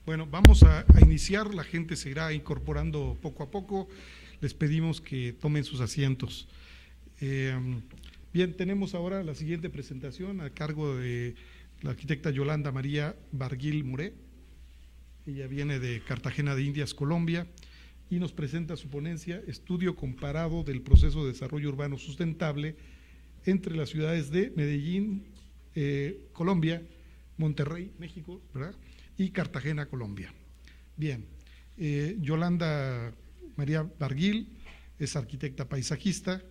Bueno, vamos a iniciar, la gente se irá incorporando poco a poco, les pedimos que tomen sus asientos. Bien, tenemos ahora la siguiente presentación a cargo de la arquitecta Yolanda María Barguil Moré. Ella viene de Cartagena de Indias, Colombia, y nos presenta su ponencia Estudio comparado del proceso de desarrollo urbano sustentable entre las ciudades de Medellín, Colombia, Monterrey, México, ¿verdad?, y Cartagena, Colombia. Bien, Yolanda María Barguil es arquitecta paisajista,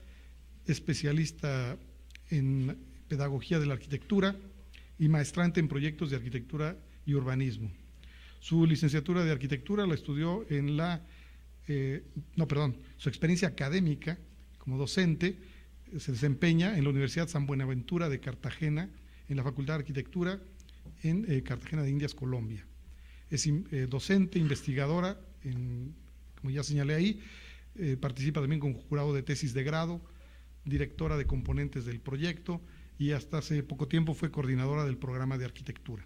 especialista en pedagogía de la arquitectura y maestrante en proyectos de arquitectura y urbanismo. Su licenciatura de arquitectura la estudió en su experiencia académica como docente se desempeña en la Universidad San Buenaventura de Cartagena, en la Facultad de Arquitectura en Cartagena de Indias, Colombia. Es docente, investigadora, como ya señalé ahí, participa también con jurado de tesis de grado, directora de componentes del proyecto y hasta hace poco tiempo fue coordinadora del programa de arquitectura.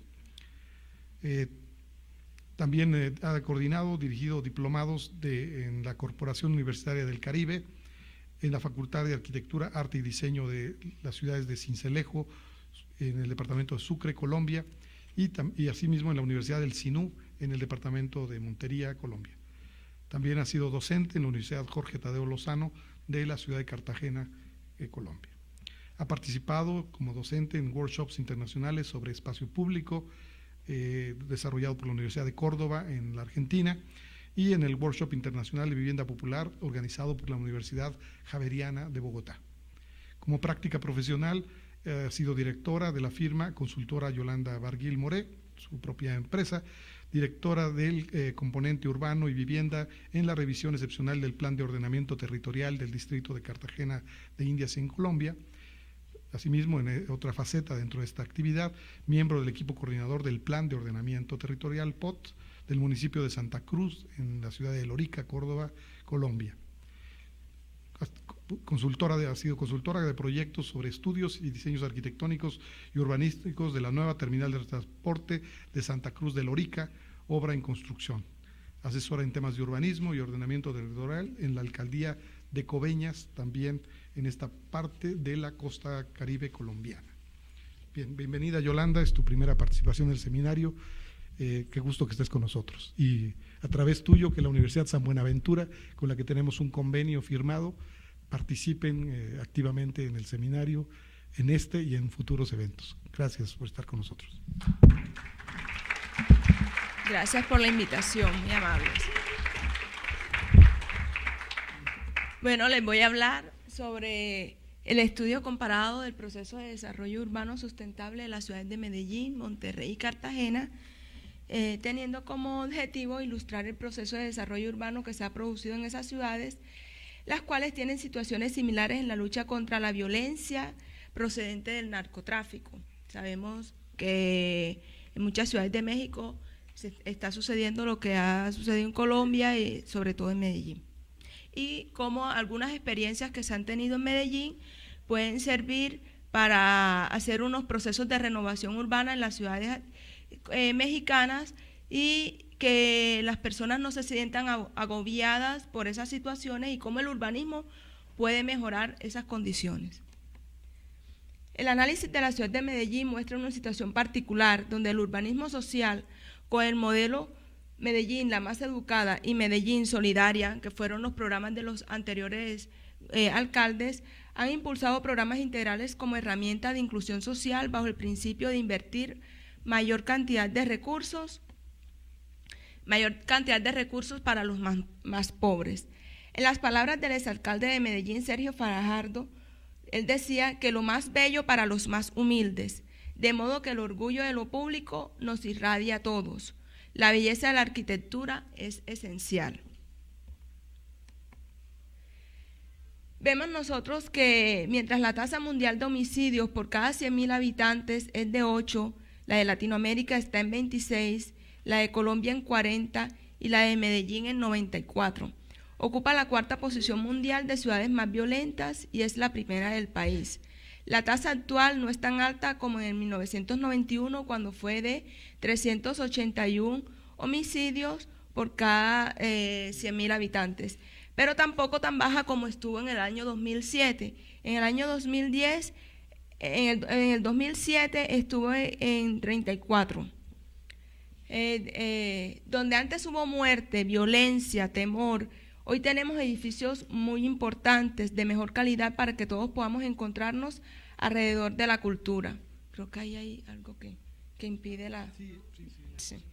También ha coordinado, dirigido diplomados en la Corporación Universitaria del Caribe, en la Facultad de Arquitectura, Arte y Diseño de las ciudades de Sincelejo, en el departamento de Sucre, Colombia, y asimismo en la Universidad del Sinú, en el departamento de Montería, Colombia. También ha sido docente en la Universidad Jorge Tadeo Lozano de la ciudad de Cartagena, Colombia. Ha participado como docente en workshops internacionales sobre espacio público, desarrollado por la Universidad de Córdoba en la Argentina, y en el Workshop Internacional de Vivienda Popular organizado por la Universidad Javeriana de Bogotá. Como práctica profesional, ha sido directora de la firma consultora Yolanda Barguil Moré, su propia empresa, directora del componente urbano y vivienda en la revisión excepcional del Plan de Ordenamiento Territorial del Distrito de Cartagena de Indias en Colombia. Asimismo, en otra faceta dentro de esta actividad, miembro del equipo coordinador del Plan de Ordenamiento Territorial POT del municipio de Santa Cruz, en la ciudad de Lorica, Córdoba, Colombia. Ha sido consultora de proyectos sobre estudios y diseños arquitectónicos y urbanísticos de la nueva terminal de transporte de Santa Cruz de Lorica, obra en construcción. Asesora en temas de urbanismo y ordenamiento territorial en la alcaldía de Coveñas, también en esta parte de la costa caribe colombiana. Bien, bienvenida Yolanda, es tu primera participación en el seminario, qué gusto que estés con nosotros. Y a través tuyo, que la Universidad San Buenaventura, con la que tenemos un convenio firmado, participen activamente en el seminario, en este y en futuros eventos. Gracias por estar con nosotros. Gracias por la invitación, muy amables. Bueno, les voy a hablar sobre el estudio comparado del proceso de desarrollo urbano sustentable de las ciudades de Medellín, Monterrey y Cartagena, teniendo como objetivo ilustrar el proceso de desarrollo urbano que se ha producido en esas ciudades, las cuales tienen situaciones similares en la lucha contra la violencia procedente del narcotráfico. Sabemos que en muchas ciudades de México está sucediendo lo que ha sucedido en Colombia y sobre todo en Medellín. Y cómo algunas experiencias que se han tenido en Medellín pueden servir para hacer unos procesos de renovación urbana en las ciudades mexicanas y que las personas no se sientan agobiadas por esas situaciones y cómo el urbanismo puede mejorar esas condiciones. El análisis de la ciudad de Medellín muestra una situación particular donde el urbanismo social con el modelo Medellín, la más educada, y Medellín solidaria, que fueron los programas de los anteriores alcaldes, han impulsado programas integrales como herramienta de inclusión social bajo el principio de invertir mayor cantidad de recursos para los más pobres. En las palabras del exalcalde de Medellín, Sergio Fajardo, él decía que lo más bello para los más humildes, de modo que el orgullo de lo público nos irradia a todos. La belleza de la arquitectura es esencial. Vemos nosotros que mientras la tasa mundial de homicidios por cada 100.000 habitantes es de 8, la de Latinoamérica está en 26, la de Colombia en 40 y la de Medellín en 94. Ocupa la cuarta posición mundial de ciudades más violentas y es la primera del país. La tasa actual no es tan alta como en 1991, cuando fue de 381 homicidios por cada 100.000 habitantes, pero tampoco tan baja como estuvo en el año 2007. En el año 2010, en el 2007 estuvo en 34. Donde antes hubo muerte, violencia, temor, hoy tenemos edificios muy importantes, de mejor calidad, para que todos podamos encontrarnos alrededor de la cultura. Creo que ahí hay algo que impide la... Sí.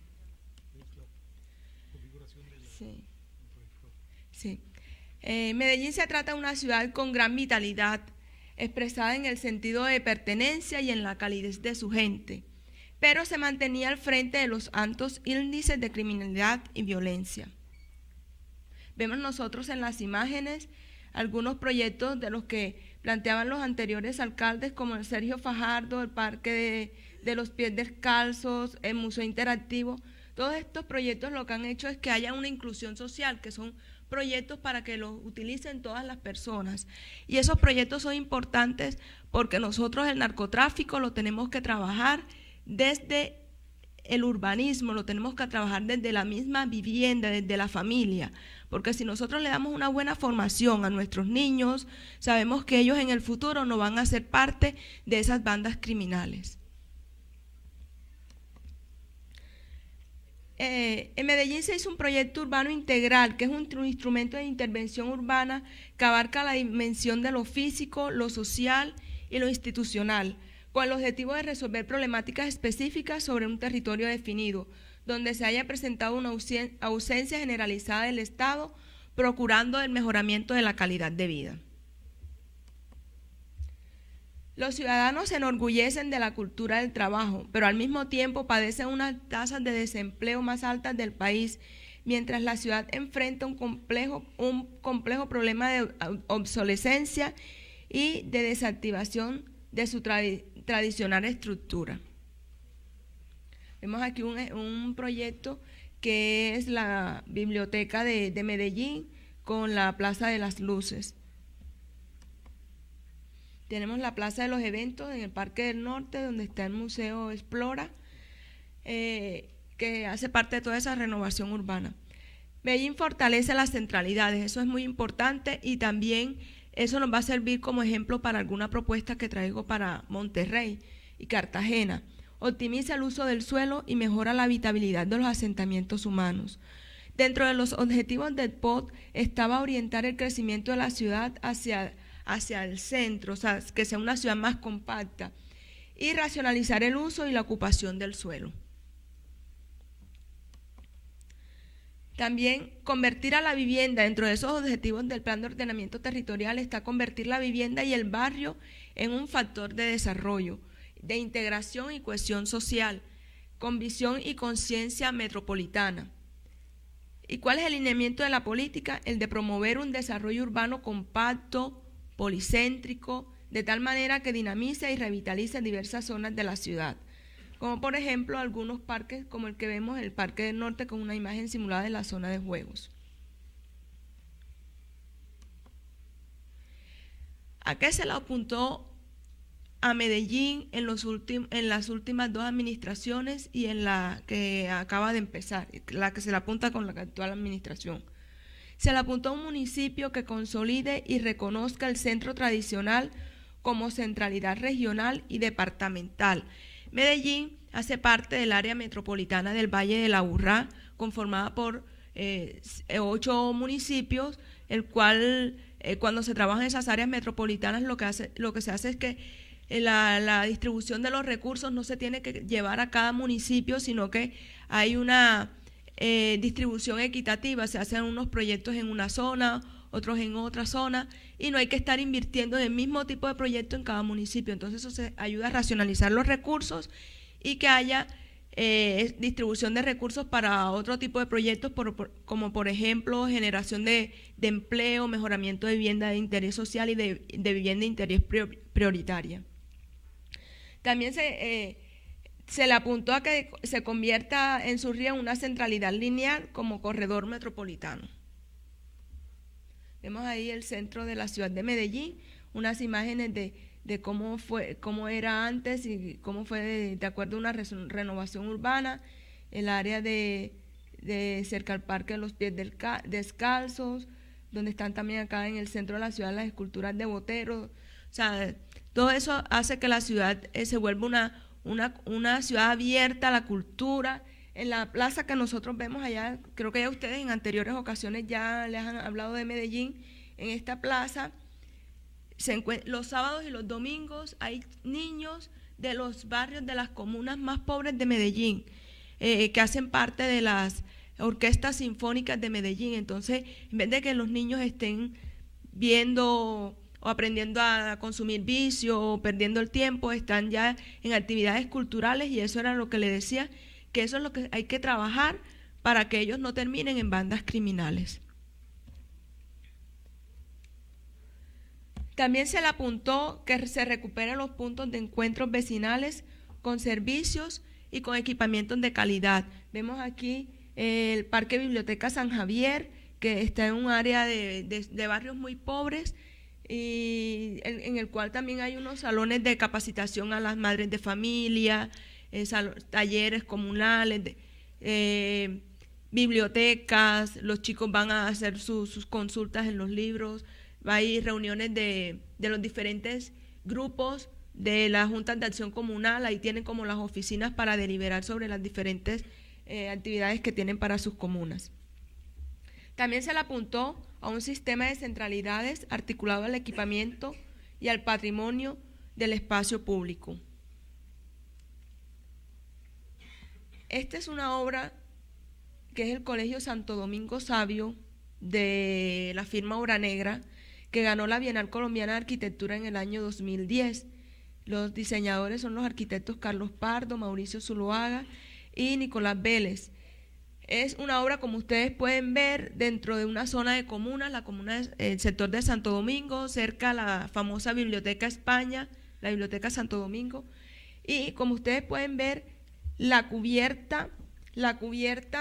Sí. Medellín se trata de una ciudad con gran vitalidad, expresada en el sentido de pertenencia y en la calidez de su gente, pero se mantenía al frente de los altos índices de criminalidad y violencia. Vemos nosotros en las imágenes algunos proyectos de los que planteaban los anteriores alcaldes, como el Sergio Fajardo, el Parque de los Pies Descalzos, el Museo Interactivo. Todos estos proyectos lo que han hecho es que haya una inclusión social, que son proyectos para que los utilicen todas las personas. Y esos proyectos son importantes porque nosotros el narcotráfico lo tenemos que trabajar desde el urbanismo, lo tenemos que trabajar desde la misma vivienda, desde la familia, porque si nosotros le damos una buena formación a nuestros niños, sabemos que ellos en el futuro no van a ser parte de esas bandas criminales. En Medellín se hizo un proyecto urbano integral, que es un instrumento de intervención urbana que abarca la dimensión de lo físico, lo social y lo institucional, con el objetivo de resolver problemáticas específicas sobre un territorio definido, donde se haya presentado una ausencia generalizada del Estado, procurando el mejoramiento de la calidad de vida. Los ciudadanos se enorgullecen de la cultura del trabajo, pero al mismo tiempo padecen unas tasas de desempleo más altas del país, mientras la ciudad enfrenta un complejo problema de obsolescencia y de desactivación de su tradicional estructura. Vemos aquí un proyecto que es la biblioteca de Medellín con la Plaza de las Luces. Tenemos la Plaza de los Eventos en el Parque del Norte, donde está el Museo Explora, que hace parte de toda esa renovación urbana. Medellín fortalece las centralidades, eso es muy importante, y también eso nos va a servir como ejemplo para alguna propuesta que traigo para Monterrey y Cartagena. Optimiza el uso del suelo y mejora la habitabilidad de los asentamientos humanos. Dentro de los objetivos del POT estaba orientar el crecimiento de la ciudad hacia el centro, o sea, que sea una ciudad más compacta, y racionalizar el uso y la ocupación del suelo. También convertir a la vivienda, dentro de esos objetivos del plan de ordenamiento territorial, está convertir la vivienda y el barrio en un factor de desarrollo, de integración y cohesión social, con visión y conciencia metropolitana. ¿Y cuál es el lineamiento de la política? El de promover un desarrollo urbano compacto, policéntrico, de tal manera que dinamice y revitalice diversas zonas de la ciudad, como por ejemplo algunos parques como el que vemos, el Parque del Norte, con una imagen simulada de la zona de juegos. ¿A qué se le apuntó a Medellín en las últimas dos administraciones y en la que acaba de empezar, la que se le apunta con la actual administración? Se le apuntó a un municipio que consolide y reconozca el centro tradicional como centralidad regional y departamental. Medellín hace parte del área metropolitana del Valle de la Aburrá, conformada por 8 municipios, el cual cuando se trabaja en esas áreas metropolitanas lo que se hace es que la distribución de los recursos no se tiene que llevar a cada municipio, sino que hay una distribución equitativa, se hacen unos proyectos en una zona, otros en otra zona, y no hay que estar invirtiendo en el mismo tipo de proyecto en cada municipio. Entonces eso se ayuda a racionalizar los recursos y que haya distribución de recursos para otro tipo de proyectos, como por ejemplo generación de empleo, mejoramiento de vivienda de interés social y de vivienda de interés prioritaria. También se le apuntó a que se convierta en Surría en una centralidad lineal como corredor metropolitano. Vemos ahí el centro de la ciudad de Medellín, unas imágenes de cómo era antes y cómo fue de acuerdo a una renovación urbana, el área de cerca al Parque de los Pies Descalzos, donde están también acá en el centro de la ciudad las esculturas de Botero. O sea, todo eso hace que la ciudad se vuelva una ciudad abierta a la cultura. En la plaza que nosotros vemos allá, creo que ya ustedes en anteriores ocasiones ya les han hablado de Medellín. En esta plaza, los sábados y los domingos hay niños de los barrios de las comunas más pobres de Medellín, que hacen parte de las orquestas sinfónicas de Medellín. Entonces, en vez de que los niños estén viendo o aprendiendo a consumir vicio o perdiendo el tiempo, están ya en actividades culturales, y eso era lo que le decía, que eso es lo que hay que trabajar para que ellos no terminen en bandas criminales. También se le apuntó que se recuperen los puntos de encuentros vecinales con servicios y con equipamientos de calidad. Vemos aquí el Parque Biblioteca San Javier, que está en un área de barrios muy pobres, y en el cual también hay unos salones de capacitación a las madres de familia, talleres comunales, bibliotecas. Los chicos van a hacer sus consultas en los libros. Hay reuniones de los diferentes grupos de las juntas de acción comunal. Ahí tienen como las oficinas para deliberar sobre las diferentes actividades que tienen para sus comunas. También se le apuntó a un sistema de centralidades articulado al equipamiento y al patrimonio del espacio público. Esta es una obra que es el Colegio Santo Domingo Sabio, de la firma Obra Negra, que ganó la Bienal Colombiana de Arquitectura en el año 2010. Los diseñadores son los arquitectos Carlos Pardo, Mauricio Zuloaga y Nicolás Vélez. Es una obra, como ustedes pueden ver, dentro de una zona de comunas, la comuna el sector de Santo Domingo, cerca a la famosa Biblioteca España, la Biblioteca Santo Domingo. Y como ustedes pueden ver, la cubierta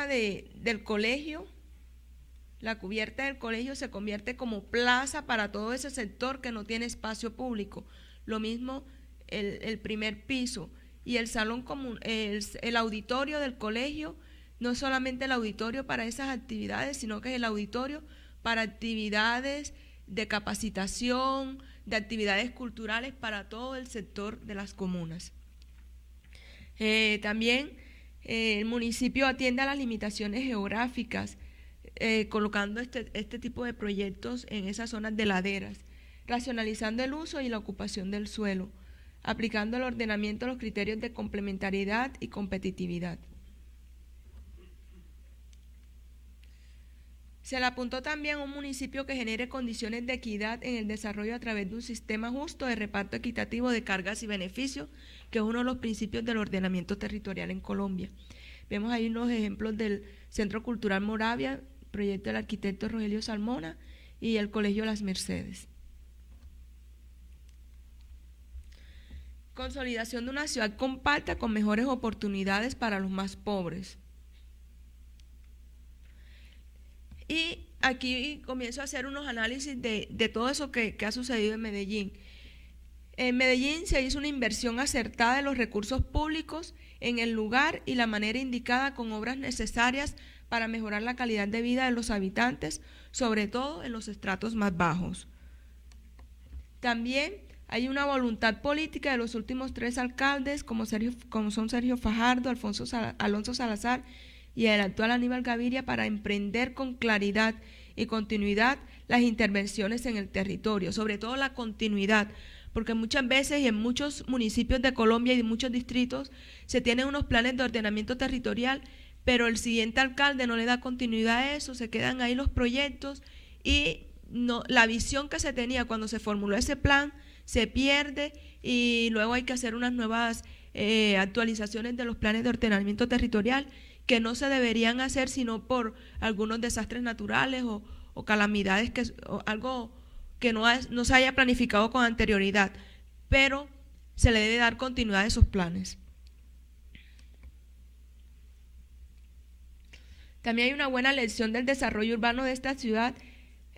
del colegio, se convierte como plaza para todo ese sector que no tiene espacio público. Lo mismo el primer piso y el salón común, el auditorio del colegio. No es solamente el auditorio para esas actividades, sino que es el auditorio para actividades de capacitación, de actividades culturales para todo el sector de las comunas. También el municipio atiende a las limitaciones geográficas, colocando este tipo de proyectos en esas zonas de laderas, racionalizando el uso y la ocupación del suelo, aplicando el ordenamiento a los criterios de complementariedad y competitividad. Se le apuntó también a un municipio que genere condiciones de equidad en el desarrollo a través de un sistema justo de reparto equitativo de cargas y beneficios, que es uno de los principios del ordenamiento territorial en Colombia. Vemos ahí unos ejemplos del Centro Cultural Moravia, proyecto del arquitecto Rogelio Salmona, y el Colegio Las Mercedes. Consolidación de una ciudad compacta con mejores oportunidades para los más pobres. Y aquí comienzo a hacer unos análisis de todo eso que ha sucedido en Medellín. En Medellín se hizo una inversión acertada de los recursos públicos en el lugar y la manera indicada, con obras necesarias para mejorar la calidad de vida de los habitantes, sobre todo en los estratos más bajos. También hay una voluntad política de los últimos 3 alcaldes, como son Sergio Fajardo, Alonso Salazar y el actual Aníbal Gaviria, para emprender con claridad y continuidad las intervenciones en el territorio, sobre todo la continuidad, porque muchas veces y en muchos municipios de Colombia y en muchos distritos se tienen unos planes de ordenamiento territorial, pero el siguiente alcalde no le da continuidad a eso, se quedan ahí los proyectos y la visión que se tenía cuando se formuló ese plan se pierde, y luego hay que hacer unas nuevas actualizaciones de los planes de ordenamiento territorial, que no se deberían hacer sino por algunos desastres naturales o calamidades, o algo que no se haya planificado con anterioridad, pero se le debe dar continuidad a esos planes. También hay una buena lección del desarrollo urbano de esta ciudad.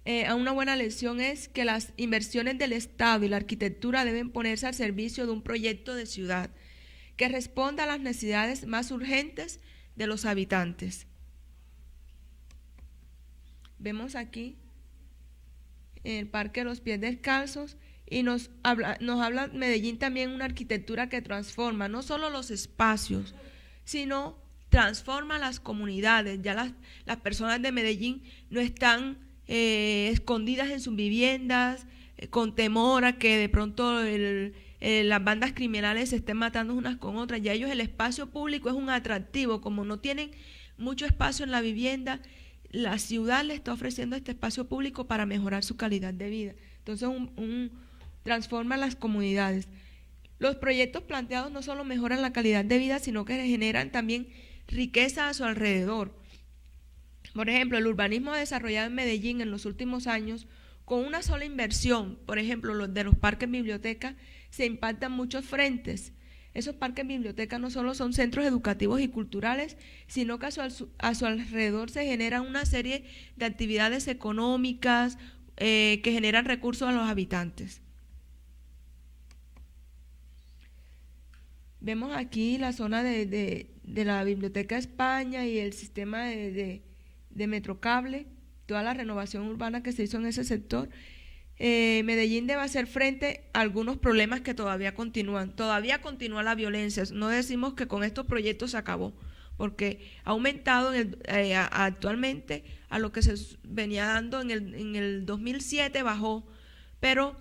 Una buena lección es que las inversiones del Estado y la arquitectura deben ponerse al servicio de un proyecto de ciudad que responda a las necesidades más urgentes de los habitantes. Vemos aquí el Parque de los Pies Descalzos, y nos habla Medellín también una arquitectura que transforma no solo los espacios, sino transforma las comunidades. Ya las personas de Medellín no están escondidas en sus viviendas, con temor a que de pronto las bandas criminales se estén matando unas con otras. Ya ellos, el espacio público es un atractivo, como no tienen mucho espacio en la vivienda, la ciudad le está ofreciendo este espacio público para mejorar su calidad de vida. Entonces transforma las comunidades. Los proyectos planteados no solo mejoran la calidad de vida, sino que generan también riqueza a su alrededor. Por ejemplo, el urbanismo desarrollado en Medellín en los últimos años, con una sola inversión, por ejemplo, los de los parques bibliotecas, se impactan muchos frentes. Esos parques bibliotecas no solo son centros educativos y culturales, sino que a su alrededor se generan una serie de actividades económicas que generan recursos a los habitantes. Vemos aquí la zona de la Biblioteca España y el sistema de Metrocable, toda la renovación urbana que se hizo en ese sector. Medellín debe hacer frente a algunos problemas que todavía continúan. Todavía continúa la violencia. No decimos que con estos proyectos se acabó, porque ha aumentado actualmente a lo que se venía dando en el 2007, bajó, pero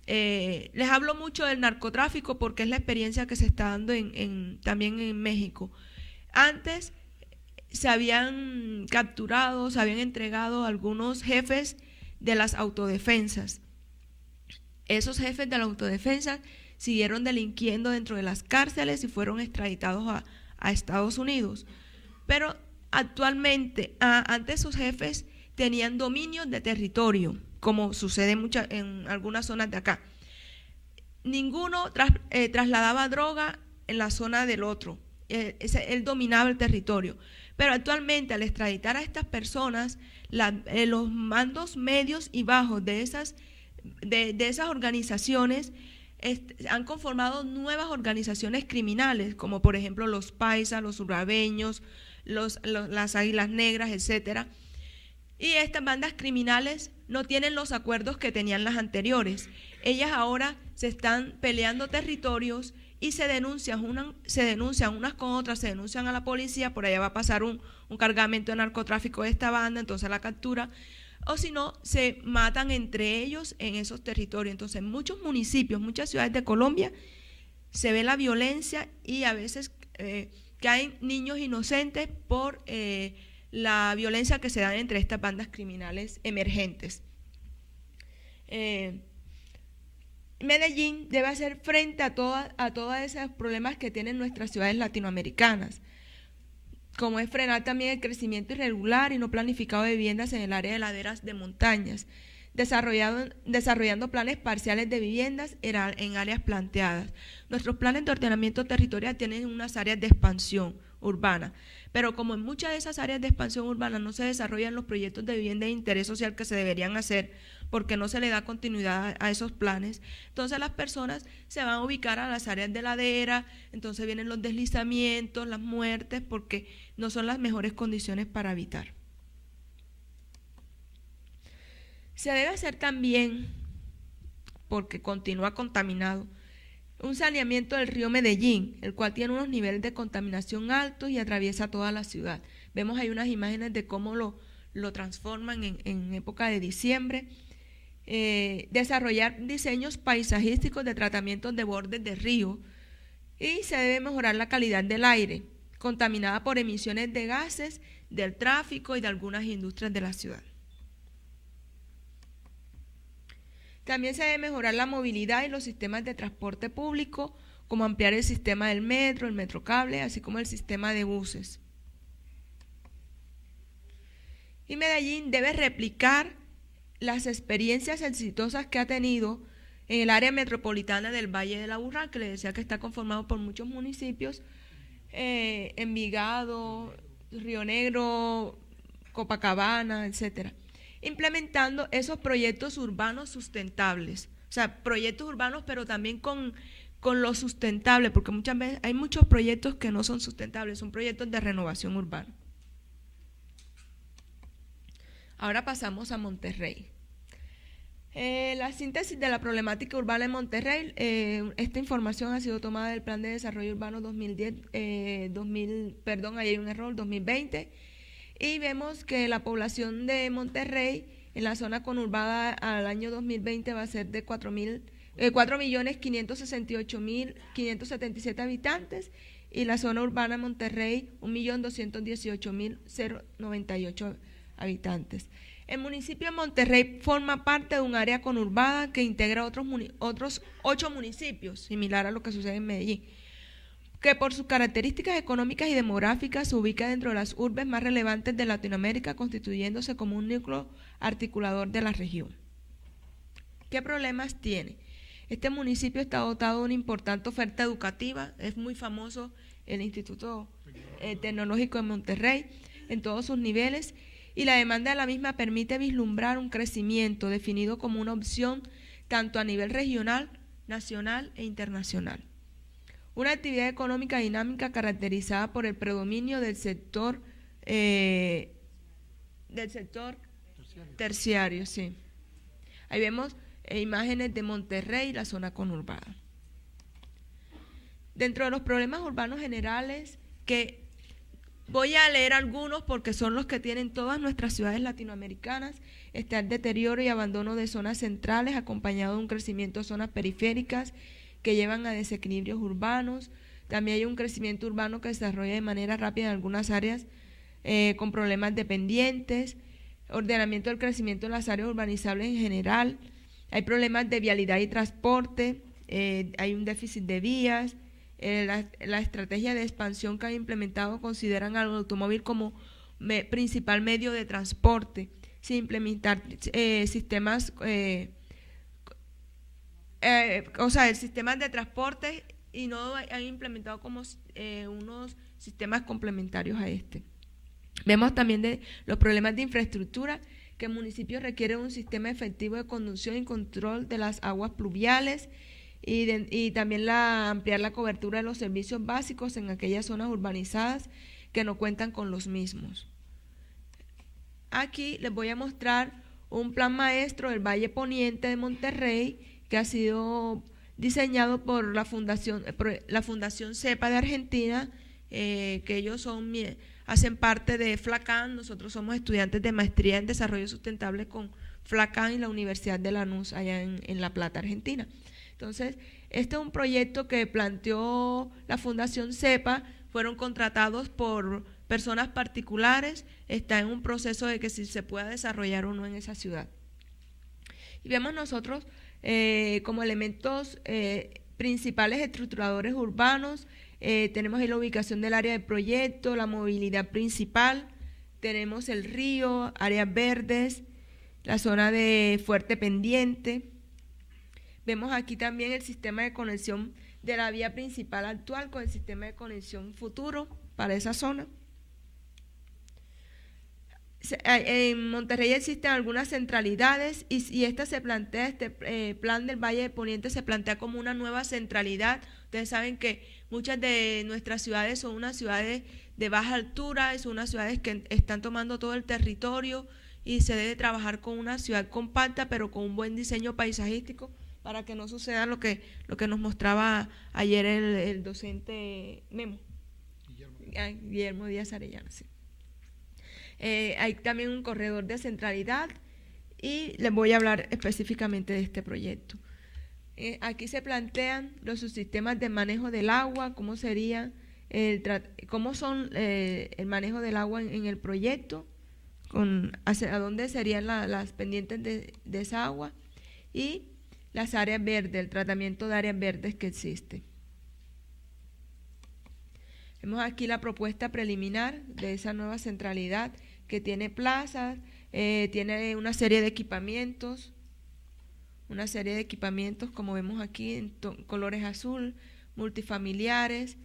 les hablo mucho del narcotráfico porque es la experiencia que se está dando también en México. Antes se habían capturado, se habían entregado algunos jefes de las autodefensas. Esos jefes de la autodefensa siguieron delinquiendo dentro de las cárceles y fueron extraditados a Estados Unidos. Pero actualmente, antes sus jefes tenían dominios de territorio, como sucede en algunas zonas de acá. Ninguno trasladaba droga en la zona del otro. Él dominaba el territorio. Pero actualmente, al extraditar a estas personas, los mandos medios y bajos de esas organizaciones han conformado nuevas organizaciones criminales, como por ejemplo los paisas, los urabeños, las águilas negras, etcétera. Y estas bandas criminales no tienen los acuerdos que tenían las anteriores. Ellas ahora se están peleando territorios y se denuncian unas con otras, se denuncian a la policía, por allá va a pasar un cargamento de narcotráfico de esta banda, entonces la captura, o si no, se matan entre ellos en esos territorios. Entonces en muchos municipios, muchas ciudades de Colombia, se ve la violencia y a veces caen niños inocentes por la violencia que se da entre estas bandas criminales emergentes. Medellín debe hacer frente a todos esos problemas que tienen nuestras ciudades latinoamericanas, como es frenar también el crecimiento irregular y no planificado de viviendas en el área de laderas de montañas, desarrollando planes parciales de viviendas en áreas planteadas. Nuestros planes de ordenamiento territorial tienen unas áreas de expansión urbana, pero como en muchas de esas áreas de expansión urbana no se desarrollan los proyectos de vivienda de interés social que se deberían hacer, porque no se le da continuidad a esos planes, entonces las personas se van a ubicar a las áreas de ladera, entonces vienen los deslizamientos, las muertes, porque no son las mejores condiciones para habitar. Se debe hacer también, porque continúa contaminado, un saneamiento del río Medellín, el cual tiene unos niveles de contaminación altos y atraviesa toda la ciudad. Vemos ahí unas imágenes de cómo lo transforman en época de diciembre. Desarrollar diseños paisajísticos de tratamientos de bordes de río, y se debe mejorar la calidad del aire, contaminada por emisiones de gases, del tráfico y de algunas industrias de la ciudad. También se debe mejorar la movilidad y los sistemas de transporte público, como ampliar el sistema del metro, el metrocable, así como el sistema de buses. Y Medellín debe replicar las experiencias exitosas que ha tenido en el área metropolitana del Valle del Aburrá, que le decía que está conformado por muchos municipios, Envigado, Río Negro, Copacabana, etcétera, implementando esos proyectos urbanos sustentables, o sea, proyectos urbanos pero también con lo sustentable, porque muchas veces hay muchos proyectos que no son sustentables, son proyectos de renovación urbana. Ahora pasamos a Monterrey. La síntesis de la problemática urbana en Monterrey, esta información ha sido tomada del Plan de Desarrollo Urbano 2020, y vemos que la población de Monterrey en la zona conurbada al año 2020 va a ser de 4.568.577 habitantes, y la zona urbana de Monterrey 1.218.098 habitantes. El municipio de Monterrey forma parte de un área conurbada que integra otros 8 municipios, similar a lo que sucede en Medellín, que por sus características económicas y demográficas se ubica dentro de las urbes más relevantes de Latinoamérica, constituyéndose como un núcleo articulador de la región. ¿Qué problemas tiene? Este municipio está dotado de una importante oferta educativa, es muy famoso el Instituto Tecnológico de Monterrey en todos sus niveles, y la demanda de la misma permite vislumbrar un crecimiento definido como una opción tanto a nivel regional, nacional e internacional. Una actividad económica dinámica caracterizada por el predominio del sector terciario, sí. Ahí vemos imágenes de Monterrey y la zona conurbada. Dentro de los problemas urbanos generales, que voy a leer algunos porque son los que tienen todas nuestras ciudades latinoamericanas, está el deterioro y abandono de zonas centrales acompañado de un crecimiento de zonas periféricas que llevan a desequilibrios urbanos. También hay un crecimiento urbano que se desarrolla de manera rápida en algunas áreas con problemas dependientes, ordenamiento del crecimiento en las áreas urbanizables en general. Hay problemas de vialidad y transporte, hay un déficit de vías. La estrategia de expansión que han implementado consideran al automóvil como principal medio de transporte, sin implementar sistemas, sistemas de transporte, y no han implementado como unos sistemas complementarios a este. Vemos también de los problemas de infraestructura, que el municipio requiere un sistema efectivo de conducción y control de las aguas pluviales, y también ampliar la cobertura de los servicios básicos en aquellas zonas urbanizadas que no cuentan con los mismos. Aquí les voy a mostrar un plan maestro del Valle Poniente de Monterrey que ha sido diseñado por la Fundación CEPA de Argentina, que ellos hacen parte de FLACAN. Nosotros somos estudiantes de maestría en desarrollo sustentable con FLACAN y la Universidad de Lanús allá en La Plata, Argentina. Entonces, este es un proyecto que planteó la Fundación CEPA, fueron contratados por personas particulares, está en un proceso de que si se pueda desarrollar o no en esa ciudad. Y vemos nosotros como elementos principales estructuradores urbanos, tenemos ahí la ubicación del área de proyecto, la movilidad principal, tenemos el río, áreas verdes, la zona de fuerte pendiente. Vemos aquí también el sistema de conexión de la vía principal actual con el sistema de conexión futuro para esa zona. En Monterrey existen algunas centralidades y esta se plantea, este plan del Valle de Poniente se plantea como una nueva centralidad. Ustedes saben que muchas de nuestras ciudades son unas ciudades de baja altura, son unas ciudades que están tomando todo el territorio, y se debe trabajar con una ciudad compacta pero con un buen diseño paisajístico para que no suceda lo que nos mostraba ayer el docente Memo, Guillermo Díaz Arellano. Sí. Hay también un corredor de centralidad, y les voy a hablar específicamente de este proyecto. Aquí se plantean los subsistemas de manejo del agua, cómo son el manejo del agua en el proyecto, hacia dónde serían las pendientes de esa agua, y las áreas verdes, el tratamiento de áreas verdes que existe. Vemos aquí la propuesta preliminar de esa nueva centralidad, que tiene plazas, tiene una serie de equipamientos, como vemos aquí en colores azul, multifamiliares,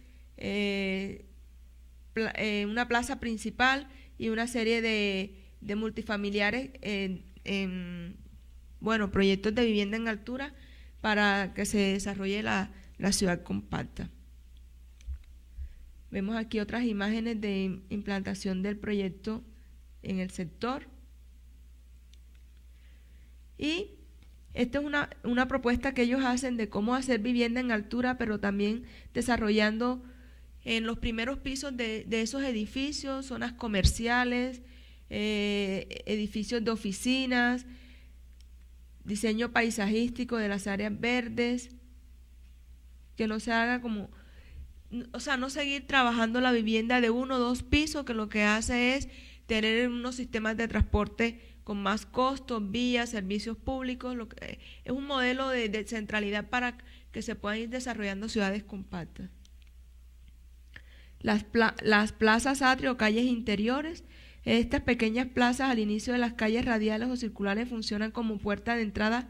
una plaza principal y una serie de multifamiliares proyectos de vivienda en altura para que se desarrolle la ciudad compacta. Vemos aquí otras imágenes de implantación del proyecto en el sector. Y esta es una propuesta que ellos hacen de cómo hacer vivienda en altura, pero también desarrollando en los primeros pisos de esos edificios, zonas comerciales, edificios de oficinas, diseño paisajístico de las áreas verdes, que no se haga como, o sea, no seguir trabajando la vivienda de 1 o 2 pisos, que lo que hace es tener unos sistemas de transporte con más costos, vías, servicios públicos. Es un modelo de centralidad para que se puedan ir desarrollando ciudades compactas. Las plazas atrio o calles interiores. Estas pequeñas plazas al inicio de las calles radiales o circulares funcionan como puerta de entrada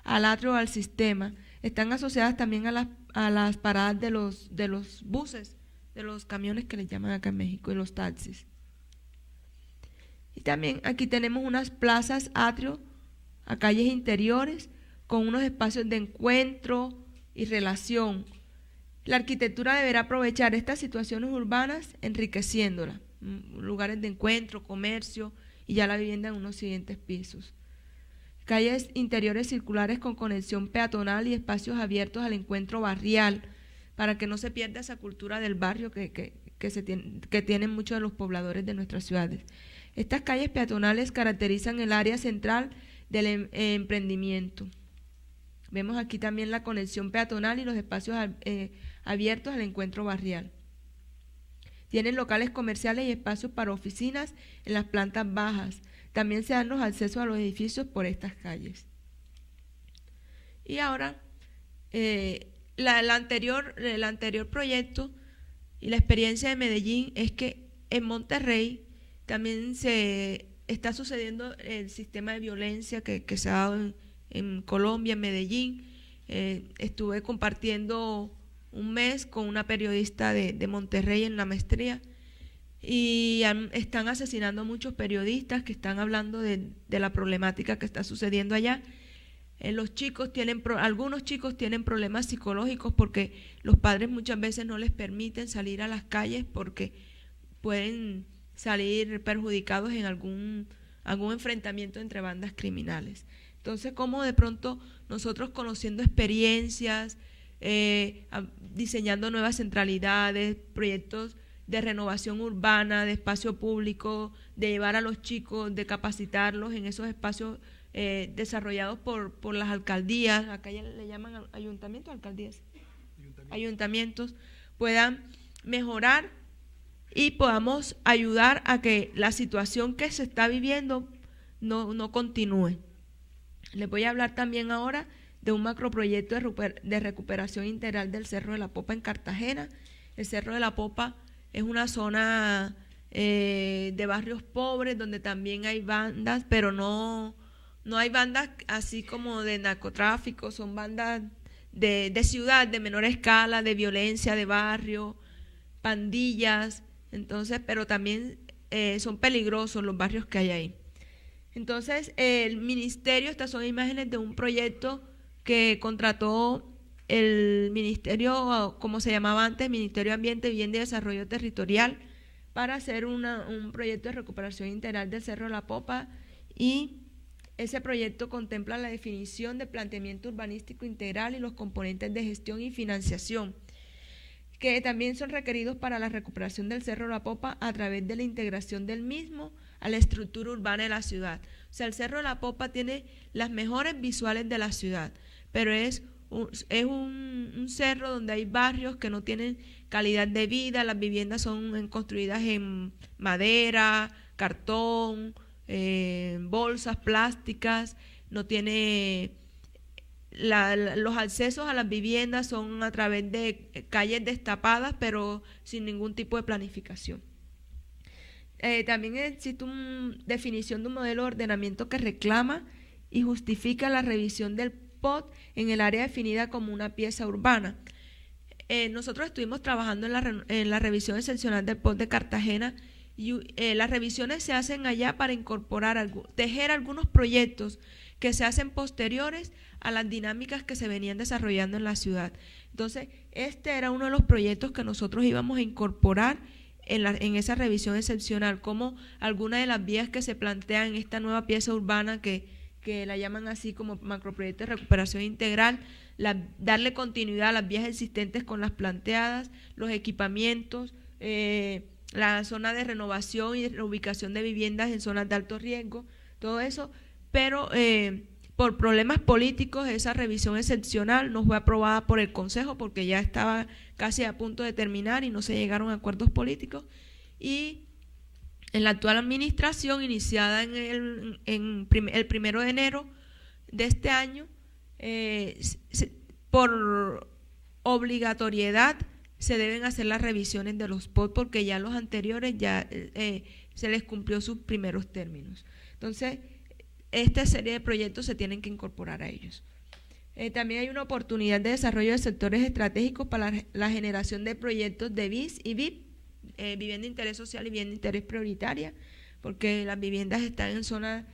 al atrio o al sistema. Están asociadas también a las paradas de los buses, de los camiones que les llaman acá en México, y los taxis. Y también aquí tenemos unas plazas atrio a calles interiores con unos espacios de encuentro y relación. La arquitectura deberá aprovechar estas situaciones urbanas enriqueciéndolas, lugares de encuentro, comercio y ya la vivienda en unos siguientes pisos. Calles interiores circulares con conexión peatonal y espacios abiertos al encuentro barrial para que no se pierda esa cultura del barrio que tienen muchos de los pobladores de nuestras ciudades. Estas calles peatonales caracterizan el área central del emprendimiento. Vemos aquí también la conexión peatonal y los espacios abiertos al encuentro barrial. Tienen locales comerciales y espacios para oficinas en las plantas bajas. También se dan los accesos a los edificios por estas calles. Y ahora, el anterior proyecto y la experiencia de Medellín es que en Monterrey también se está sucediendo el sistema de violencia que se ha dado en Colombia, en Medellín. Estuve compartiendo un mes con una periodista de Monterrey en la maestría y están asesinando a muchos periodistas que están hablando de la problemática que está sucediendo allá. Algunos chicos tienen problemas psicológicos porque los padres muchas veces no les permiten salir a las calles porque pueden salir perjudicados en algún enfrentamiento entre bandas criminales. Entonces, cómo de pronto nosotros conociendo experiencias, diseñando nuevas centralidades, proyectos de renovación urbana, de espacio público, de llevar a los chicos, de capacitarlos en esos espacios desarrollados por las alcaldías, acá ya le llaman ayuntamientos, alcaldías, ayuntamientos, puedan mejorar y podamos ayudar a que la situación que se está viviendo no continúe. Les voy a hablar también ahora de un macroproyecto de recuperación integral del Cerro de la Popa en Cartagena. El Cerro de la Popa es una zona de barrios pobres donde también hay bandas, pero no hay bandas así como de narcotráfico, son bandas de ciudad, de menor escala, de violencia, de barrio, pandillas, entonces, pero también son peligrosos los barrios que hay ahí. Entonces, el ministerio, estas son imágenes de un proyecto que contrató el ministerio, como se llamaba antes, Ministerio de Ambiente, Vivienda y Desarrollo Territorial, para hacer un proyecto de recuperación integral del Cerro de la Popa, y ese proyecto contempla la definición de planteamiento urbanístico integral y los componentes de gestión y financiación, que también son requeridos para la recuperación del Cerro de la Popa a través de la integración del mismo a la estructura urbana de la ciudad. O sea, el Cerro de la Popa tiene las mejores visuales de la ciudad, pero es un cerro donde hay barrios que no tienen calidad de vida, las viviendas son construidas en madera, cartón, bolsas plásticas, no tiene los accesos a las viviendas son a través de calles destapadas, pero sin ningún tipo de planificación. También existe una definición de un modelo de ordenamiento que reclama y justifica la revisión del POT en el área definida como una pieza urbana. Nosotros estuvimos trabajando en la revisión excepcional del POT de Cartagena y las revisiones se hacen allá para incorporar, tejer algunos proyectos que se hacen posteriores a las dinámicas que se venían desarrollando en la ciudad. Entonces, este era uno de los proyectos que nosotros íbamos a incorporar en esa revisión excepcional, como algunas de las vías que se plantean en esta nueva pieza urbana que que la llaman así como macroproyecto de recuperación integral, darle continuidad a las vías existentes con las planteadas, los equipamientos, la zona de renovación y reubicación de viviendas en zonas de alto riesgo, todo eso, pero por problemas políticos esa revisión excepcional no fue aprobada por el Consejo porque ya estaba casi a punto de terminar y no se llegaron a acuerdos políticos, y en la actual administración, iniciada el 1 de enero de este año, por obligatoriedad se deben hacer las revisiones de los POT porque ya los anteriores ya se les cumplió sus primeros términos. Entonces, esta serie de proyectos se tienen que incorporar a ellos. También hay una oportunidad de desarrollo de sectores estratégicos para la generación de proyectos de BIS y VIP, vivienda de interés social y vivienda de interés prioritaria, porque las viviendas están en zona,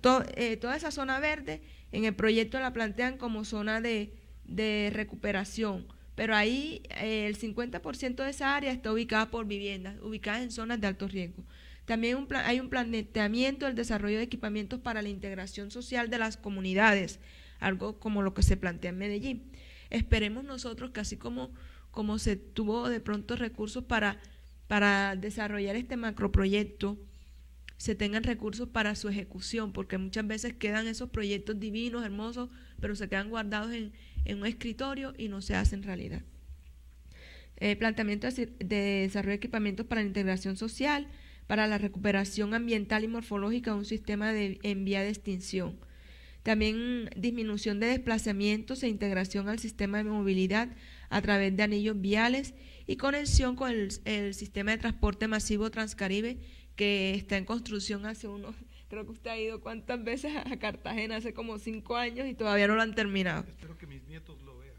toda esa zona verde, en el proyecto la plantean como zona de recuperación, pero ahí el 50% de esa área está ubicada por viviendas, ubicadas en zonas de alto riesgo. También hay un planteamiento del desarrollo de equipamientos para la integración social de las comunidades, algo como lo que se plantea en Medellín. Esperemos nosotros que así como se tuvo de pronto recursos para desarrollar este macroproyecto, se tengan recursos para su ejecución, porque muchas veces quedan esos proyectos divinos, hermosos, pero se quedan guardados en un escritorio y no se hacen realidad. Planteamiento de desarrollo de equipamientos para la integración social, para la recuperación ambiental y morfológica de un sistema en vía de extinción. También disminución de desplazamientos e integración al sistema de movilidad a través de anillos viales y conexión con el sistema de transporte masivo Transcaribe, que está en construcción hace creo que usted ha ido cuántas veces a Cartagena, hace como 5 años y todavía no lo han terminado. Espero que mis nietos lo vean.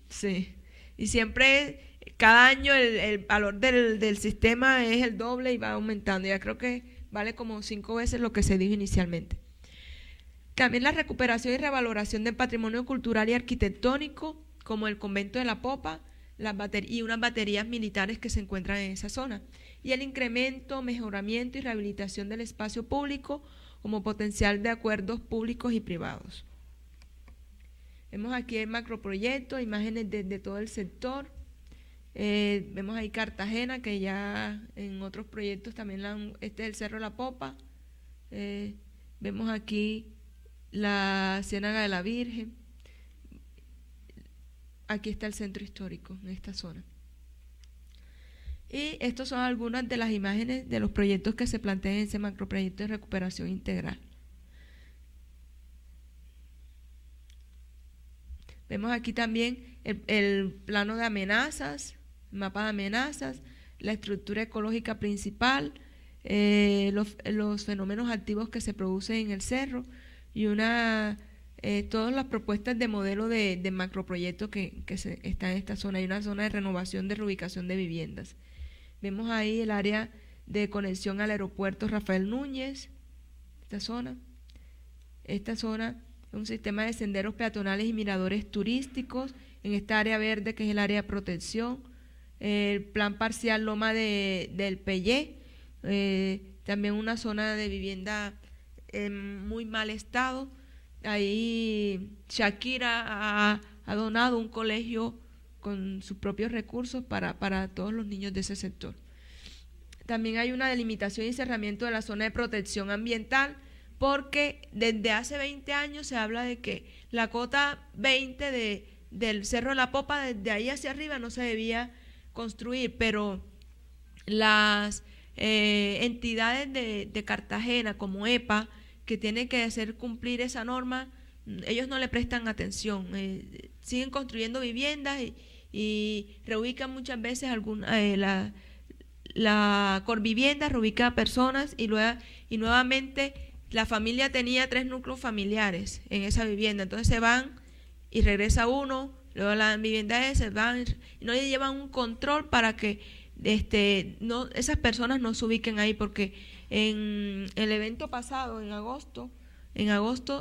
Sí, y siempre, cada año el valor del sistema es el doble y va aumentando, ya creo que vale como 5 veces lo que se dijo inicialmente. También la recuperación y revaloración del patrimonio cultural y arquitectónico, como el convento de la Popa, y unas baterías militares que se encuentran en esa zona, y el incremento, mejoramiento y rehabilitación del espacio público como potencial de acuerdos públicos y privados. Vemos aquí el macroproyecto, imágenes de todo el sector. Vemos ahí Cartagena, que ya en otros proyectos también, este es el Cerro de la Popa. Vemos aquí la Ciénaga de la Virgen. Aquí está el centro histórico, en esta zona. Y estas son algunas de las imágenes de los proyectos que se plantean en ese macroproyecto de recuperación integral. Vemos aquí también el plano de amenazas, el mapa de amenazas, la estructura ecológica principal, los fenómenos activos que se producen en el cerro y todas las propuestas de modelo de macroproyectos que están en esta zona. Hay una zona de renovación de reubicación de viviendas. Vemos ahí el área de conexión al aeropuerto Rafael Núñez, esta zona. Esta zona es un sistema de senderos peatonales y miradores turísticos en esta área verde que es el área de protección. El plan parcial Loma del Pellé, también una zona de vivienda en muy mal estado. Ahí Shakira ha donado un colegio con sus propios recursos para todos los niños de ese sector. También hay una delimitación y cerramiento de la zona de protección ambiental, porque desde hace 20 años se habla de que la cota 20 del Cerro de la Popa, desde ahí hacia arriba no se debía construir, pero las entidades de Cartagena como EPA, que tienen que hacer cumplir esa norma, ellos no le prestan atención, siguen construyendo viviendas y reubican muchas veces la Corvivienda reubica a personas y nuevamente la familia tenía 3 núcleos familiares en esa vivienda, entonces se van y regresa uno, luego la vivienda se van y no le llevan un control para que esas personas no se ubiquen ahí, porque en el evento pasado, en agosto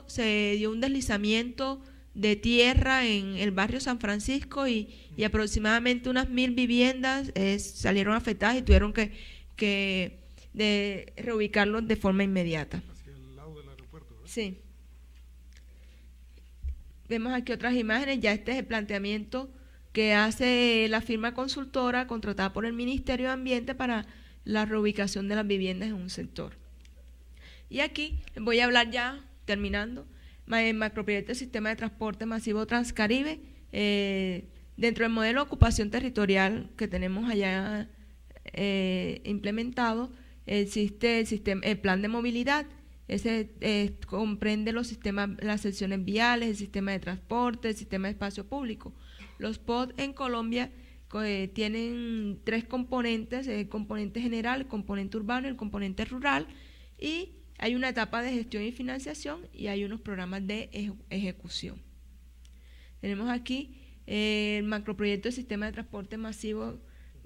se dio un deslizamiento de tierra en el barrio San Francisco y aproximadamente unas 1000 viviendas salieron afectadas y tuvieron que reubicarlos de forma inmediata. Hacia el lado del aeropuerto, ¿verdad? Sí, Vemos aquí otras imágenes, ya este es el planteamiento que hace la firma consultora contratada por el Ministerio de Ambiente para la reubicación de las viviendas en un sector. Y aquí voy a hablar ya, terminando, el macroproyecto del Sistema de Transporte Masivo Transcaribe. Dentro del modelo de ocupación territorial que tenemos allá implementado, existe el plan de movilidad. Ese comprende los sistemas, las secciones viales, el sistema de transporte, el sistema de espacio público. Los POD en Colombia tienen 3 componentes: el componente general, el componente urbano y el componente rural, y hay una etapa de gestión y financiación y hay unos programas de ejecución. Tenemos aquí el macroproyecto del sistema de transporte masivo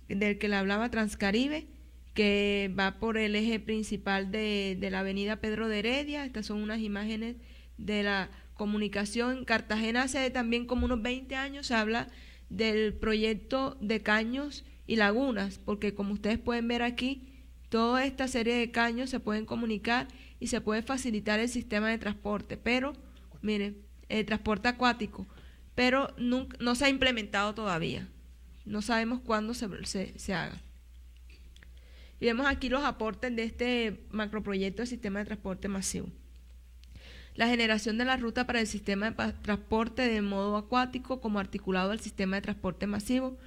del que le hablaba, Transcaribe, que va por el eje principal de la avenida Pedro de Heredia. Estas son unas imágenes de la comunicación. Cartagena hace también como unos 20 años se habla del proyecto de caños y lagunas, porque como ustedes pueden ver aquí, toda esta serie de caños se pueden comunicar y se puede facilitar el sistema de transporte, pero, miren, el transporte acuático, pero no se ha implementado todavía. No sabemos cuándo se haga. Y vemos aquí los aportes de este macroproyecto del sistema de transporte masivo. La generación de la ruta para el sistema de transporte de modo acuático como articulado al sistema de transporte masivo,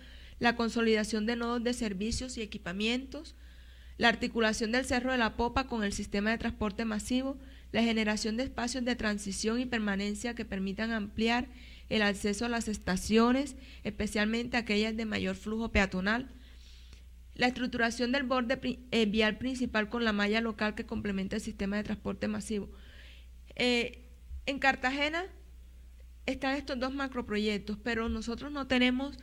la consolidación de nodos de servicios y equipamientos, la articulación del Cerro de la Popa con el sistema de transporte masivo, la generación de espacios de transición y permanencia que permitan ampliar el acceso a las estaciones, especialmente aquellas de mayor flujo peatonal, la estructuración del borde vial principal con la malla local que complementa el sistema de transporte masivo. En Cartagena están estos 2 macroproyectos, pero nosotros no tenemos,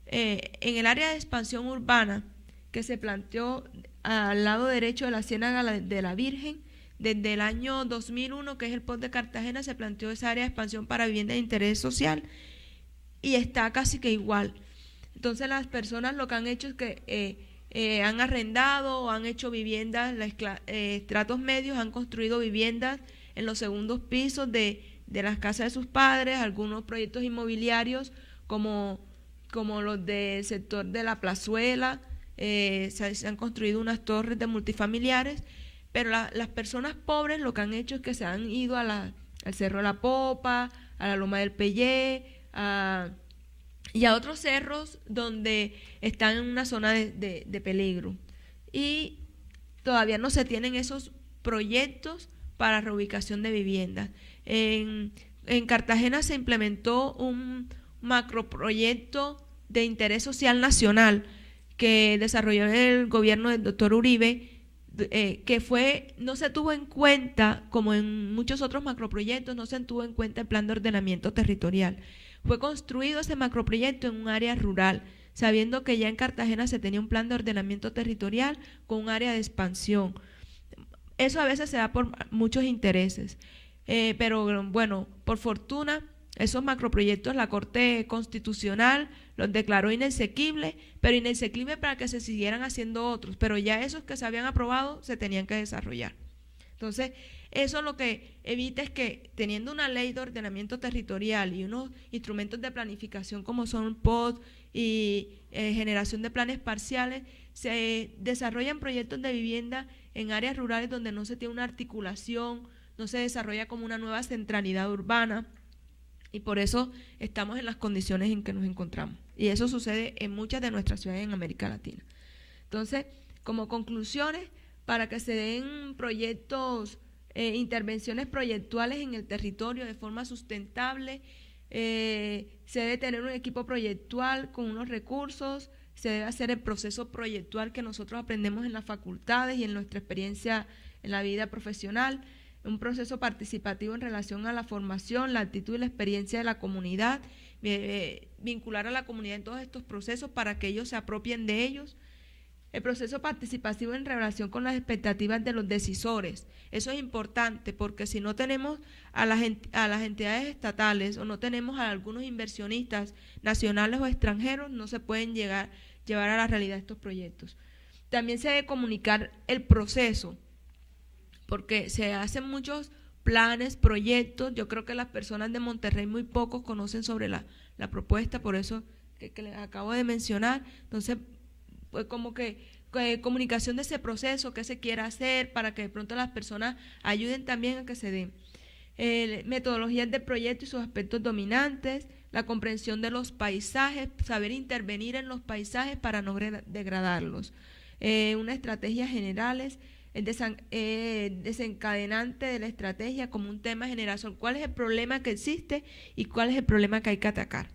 en el área de expansión urbana que se planteó al lado derecho de la Ciénaga de la Virgen, desde el año 2001, que es el POD de Cartagena, se planteó esa área de expansión para vivienda de interés social y está casi que igual. Entonces las personas lo que han hecho es que han arrendado o han hecho viviendas, estratos medios han construido viviendas en los segundos pisos de las casas de sus padres, algunos proyectos inmobiliarios como los del sector de la Plazuela, se han construido unas torres de multifamiliares, pero las personas pobres lo que han hecho es que se han ido al Cerro de la Popa, a la Loma del Pellé, y a otros cerros donde están en una zona de peligro. Y todavía no se tienen esos proyectos para reubicación de viviendas. En Cartagena se implementó un macroproyecto de interés social nacional que desarrolló el gobierno del doctor Uribe, que no se tuvo en cuenta, como en muchos otros macroproyectos, no se tuvo en cuenta el plan de ordenamiento territorial. Fue construido ese macroproyecto en un área rural, sabiendo que ya en Cartagena se tenía un plan de ordenamiento territorial con un área de expansión. Eso a veces se da por muchos intereses, pero bueno, por fortuna, esos macroproyectos la Corte Constitucional los declaró inexequibles, pero inexequibles para que se siguieran haciendo otros, pero ya esos que se habían aprobado se tenían que desarrollar. Entonces, eso lo que evita es que, teniendo una ley de ordenamiento territorial y unos instrumentos de planificación como son POD y generación de planes parciales, se desarrollan proyectos de vivienda en áreas rurales donde no se tiene una articulación, no se desarrolla como una nueva centralidad urbana, y por eso estamos en las condiciones en que nos encontramos. Y eso sucede en muchas de nuestras ciudades en América Latina. Entonces, como conclusiones, para que se den proyectos, intervenciones proyectuales en el territorio de forma sustentable, se debe tener un equipo proyectual con unos recursos, se debe hacer el proceso proyectual que nosotros aprendemos en las facultades y en nuestra experiencia en la vida profesional, un proceso participativo en relación a la formación, la actitud y la experiencia de la comunidad, vincular a la comunidad en todos estos procesos para que ellos se apropien de ellos. El proceso participativo en relación con las expectativas de los decisores. Eso es importante porque si no tenemos a las entidades estatales o no tenemos a algunos inversionistas nacionales o extranjeros, no se pueden llevar a la realidad estos proyectos. También se debe comunicar el proceso, porque se hacen muchos planes, proyectos. Yo creo que las personas de Monterrey muy pocos conocen sobre la propuesta, por eso que les acabo de mencionar. Entonces, pues como que comunicación de ese proceso, qué se quiere hacer, para que de pronto las personas ayuden también a que se den. Metodologías de proyecto y sus aspectos dominantes, la comprensión de los paisajes, saber intervenir en los paisajes para no degradarlos. Unas estrategias generales, el desencadenante de la estrategia como un tema general, cuál es el problema que existe y cuál es el problema que hay que atacar.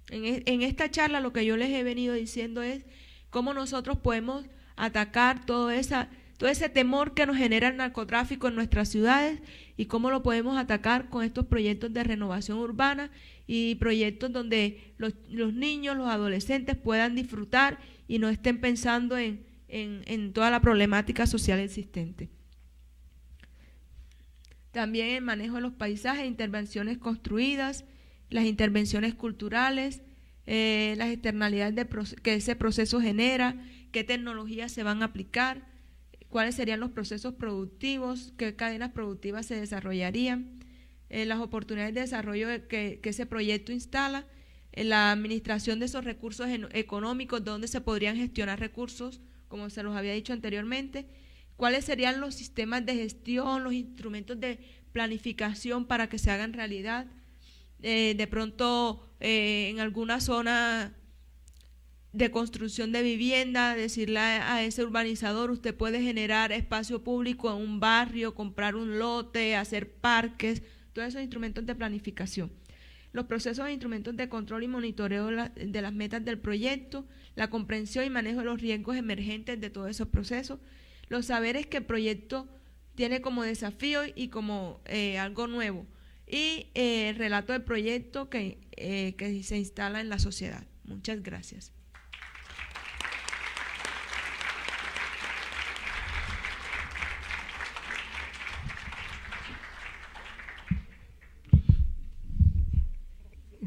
En esta charla lo que yo les he venido diciendo es cómo nosotros podemos atacar todo ese temor que nos genera el narcotráfico en nuestras ciudades y cómo lo podemos atacar con estos proyectos de renovación urbana y proyectos donde los niños, los adolescentes puedan disfrutar y no estén pensando en toda la problemática social existente. También el manejo de los paisajes, intervenciones construidas, las intervenciones culturales, las externalidades que ese proceso genera, qué tecnologías se van a aplicar, cuáles serían los procesos productivos, qué cadenas productivas se desarrollarían, las oportunidades de desarrollo que ese proyecto instala, la administración de esos recursos económicos, dónde se podrían gestionar recursos, como se los había dicho anteriormente, cuáles serían los sistemas de gestión, los instrumentos de planificación para que se hagan realidad. De pronto en alguna zona de construcción de vivienda, decirle a ese urbanizador, usted puede generar espacio público en un barrio, comprar un lote, hacer parques, todos esos instrumentos de planificación. Los procesos e instrumentos de control y monitoreo de las metas del proyecto, la comprensión y manejo de los riesgos emergentes de todos esos procesos, los saberes que el proyecto tiene como desafío y como algo nuevo, y el relato del proyecto que se instala en la sociedad. Muchas gracias.